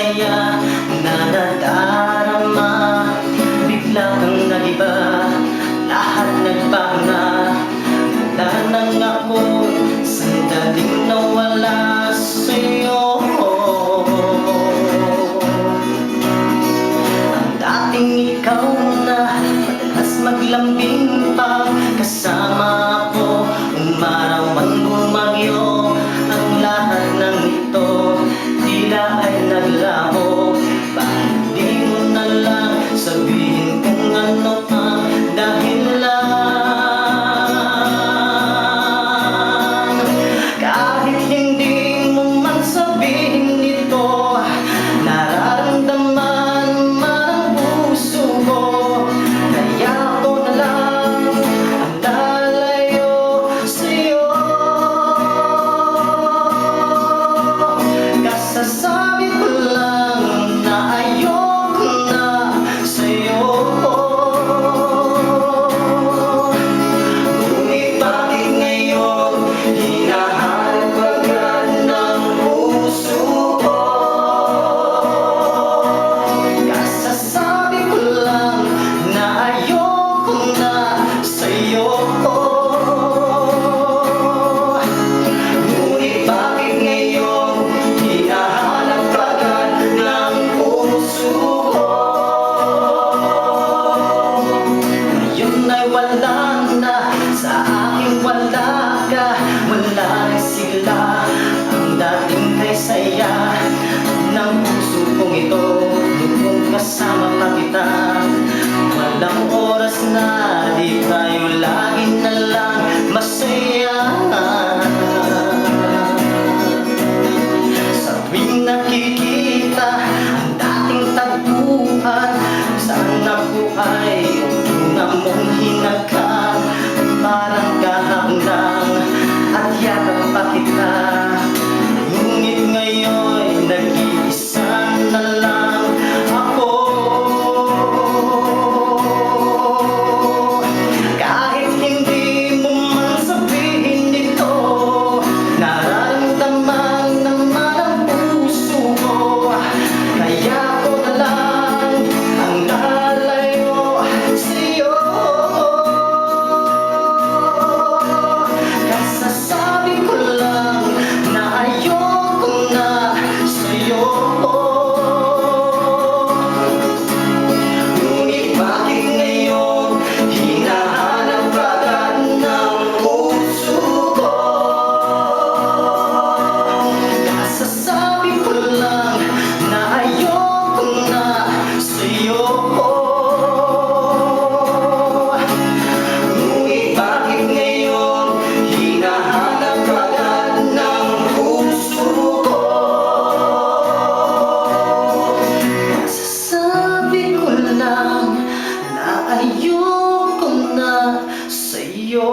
saya na nadarama. Bigla kang nagiba, lahat nagbago na. Wala nang ako, sandaling nawala sa'yo. Ang dating ikaw na madalas maglambing pa kasama ako, umaraw man bumagyo. Ang lahat ng ito tila ay naglaho. Bakit di mo na lang sabihin kung ano ang dahilan? Kahit hindi mo man sabihin ito, nararamdaman man ang puso ko. Kaya ako na lang ang lalayo sa'yo. Kasasabi ko lang na ayoko na sa'yo. Ngunit bakit ngayon hinahanap agad ng puso ko? Kasasabi ko lang na ayoko na sa'yo. Ngunit bakit ngayon hinahanap agad ng puso ko? Ngayon ay wala na, sa aking wala ka. Wala rin sila ang dating kay saya ng puso kong ito. Noong kasama pa kita, walang oras na di tayo lagi na lang masaya. Sa tuwing nakikita ang dating tagpuan, sana po ay una mong hinagkan. Parang kahanggang at yakap pa kita. Ngunit ngayon nag-iisa na lang ako. Kahit hindi mo man sabihin ito, nararamdaman naman ang puso ko. Kaya ako na lang ang lalayo sa'yo. Kasasabi ko lang na ayoko na sa'yo. Ngunit bakit ngayon hinahanap agad ng puso ko? Kasasabi ko lang na ayoko na sa'yo. Ngunit bakit ngayon hinahanap agad ng puso ko? Kasasabi ko lang na ayoko na sa'yo.